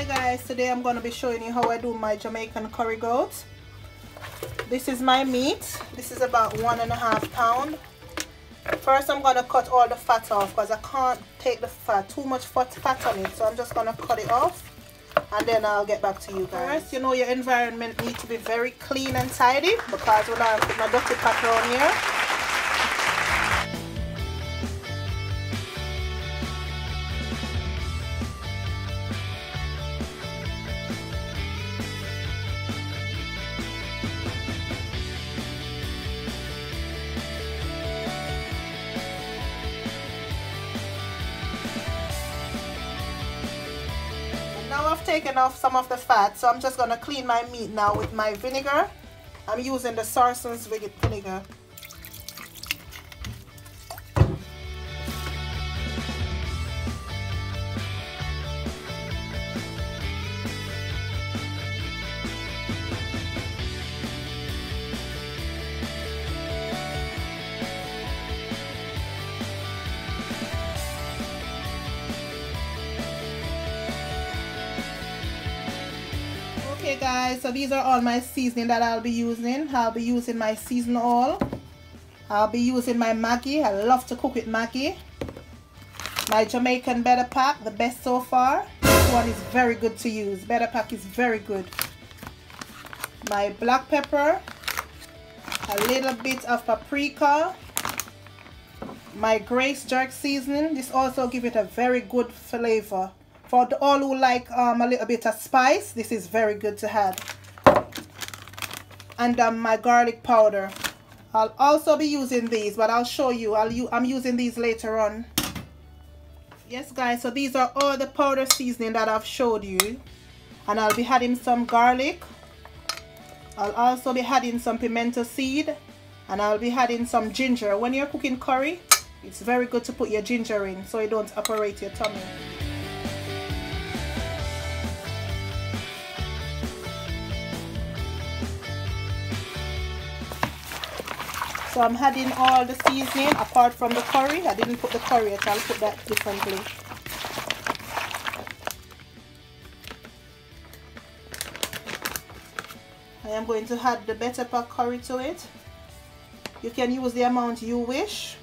Guys, today I'm going to be showing you how I do my Jamaican curry goat. This is my meat. This is about 1.5 pounds. First I'm going to cut all the fat off because I can't take the fat, too much fat on it, so I'm just going to cut it off and then I'll get back to you guys. First, you know, your environment needs to be very clean and tidy because we're not putting a dirty pot around here. Now I've taken off some of the fat, so I'm just going to clean my meat now with my vinegar. I'm using the Sarson's vinegar. Okay guys, so these are all my seasoning that I'll be using. I'll be using my season oil. I'll be using my Maggi. I love to cook with Maggi. My Jamaican Better Pack, the best so far. This one is very good to use. Better Pack is very good. My black pepper. A little bit of paprika. My Grace Jerk seasoning. This also gives it a very good flavor. For all who like a little bit of spice, this is very good to have. And my garlic powder. I'll also be using these, but I'll show you. I'm using these later on. Yes guys, so these are all the powder seasoning that I've showed you. And I'll be adding some garlic. I'll also be adding some pimento seed. And I'll be adding some ginger. When you're cooking curry, it's very good to put your ginger in so you don't operate your tummy. So I'm adding all the seasoning apart from the curry. I didn't put the curry yet, I'll put that differently. I am going to add the Better Pack curry to it. You can use the amount you wish.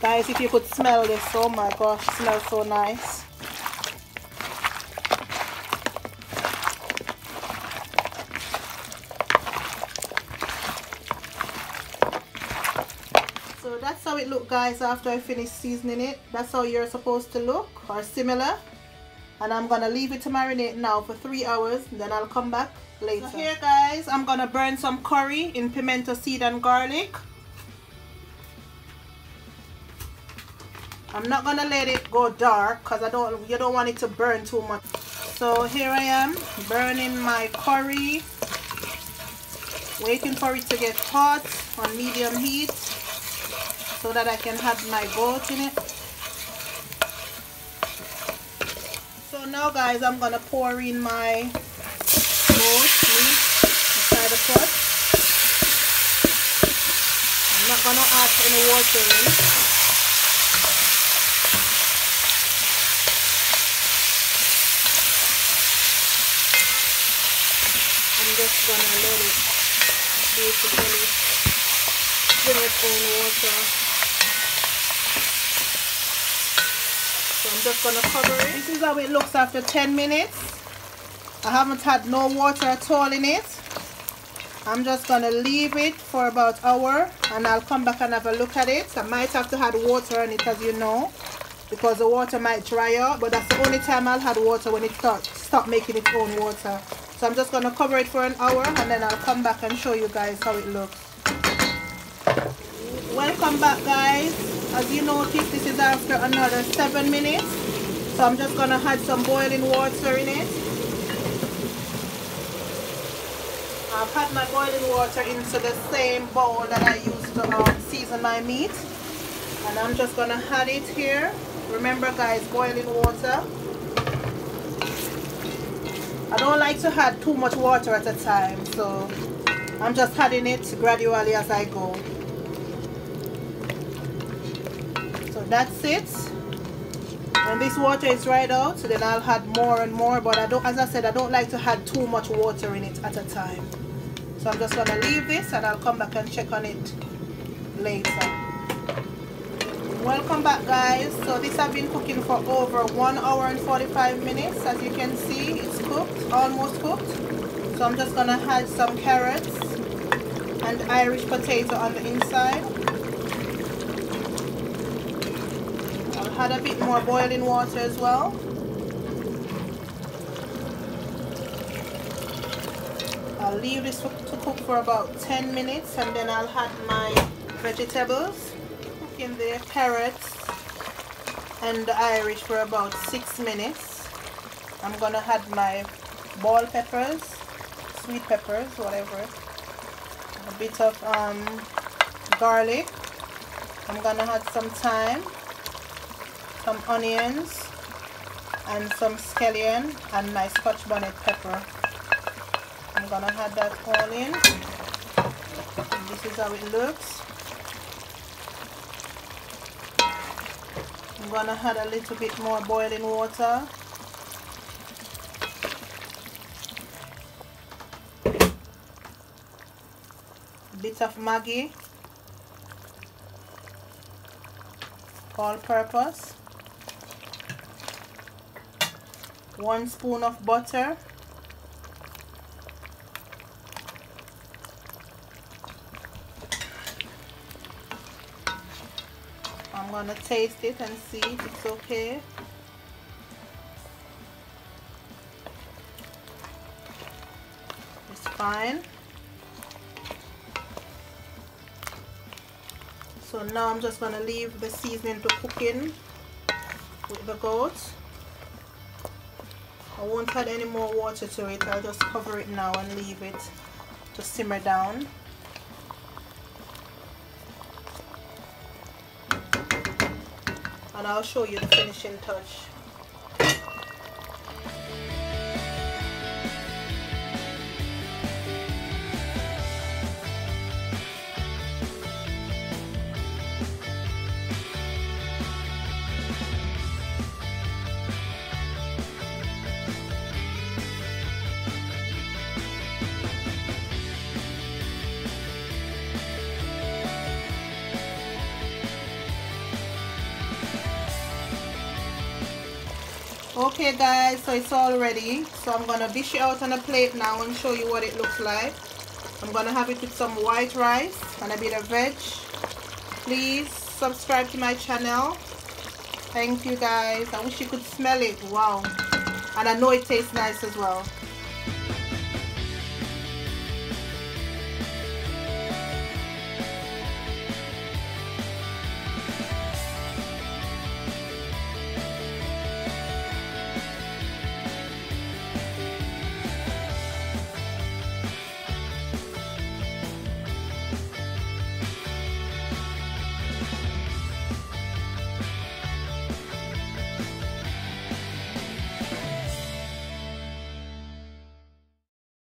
Guys, if you could smell this, oh my gosh, it smells so nice. So that's how it looks guys after I finish seasoning it. That's how you're supposed to look, or similar. And I'm gonna leave it to marinate now for 3 hours, then I'll come back later. So here guys, I'm gonna burn some curry in pimento seed and garlic. I'm not gonna let it go dark because you don't want it to burn too much. So here I am burning my curry, waiting for it to get hot on medium heat so that I can add my goat in it. So now guys, I'm gonna pour in my goat meat inside the pot. I'm not gonna add any water in. I'm just gonna let it basically bring its own water. So I'm just gonna cover it. This is how it looks after 10 minutes. I haven't had no water at all in it. I'm just gonna leave it for about an hour and I'll come back and have a look at it. I might have to add water in it, as you know, because the water might dry out, but that's the only time I'll add water, when it stop making its own water. So I'm just going to cover it for an hour and then I'll come back and show you guys how it looks. Welcome back guys. As you notice, this is after another 7 minutes. So I'm just going to add some boiling water in it. I've had my boiling water into the same bowl that I used to season my meat. And I'm just going to add it here. Remember guys, boiling water. I don't like to add too much water at a time, so I'm just adding it gradually as I go. So that's it. When this water is dried out, so then I'll add more and more, but I don't, as I said, I don't like to add too much water in it at a time. So I'm just gonna leave this and I'll come back and check on it later. Welcome back, guys. So this I've been cooking for over 1 hour and 45 minutes. As you can see, it's cooked, almost cooked. So I'm just gonna add some carrots and Irish potato on the inside. I'll add a bit more boiling water as well. I'll leave this to cook for about 10 minutes and then I'll add my vegetables. Cooking the carrots and the Irish for about 6 minutes. I'm gonna add my bell peppers, sweet peppers, whatever. A bit of garlic. I'm gonna add some thyme, some onions, and some scallion and my Scotch bonnet pepper. I'm gonna add that all in. And this is how it looks. I'm gonna add a little bit more boiling water. A bit of Maggi, all purpose. 1 spoon of butter. I'm gonna taste it and see if it's okay. It's fine. So now I'm just gonna leave the seasoning to cook in with the goat. I won't add any more water to it. I'll just cover it now and leave it to simmer down. And I'll show you the finishing touch. Okay guys, so it's all ready. So I'm gonna dish it out on a plate now and show you what it looks like. I'm gonna have it with some white rice and a bit of veg. Please subscribe to my channel. Thank you guys. I wish you could smell it. Wow. And I know it tastes nice as well.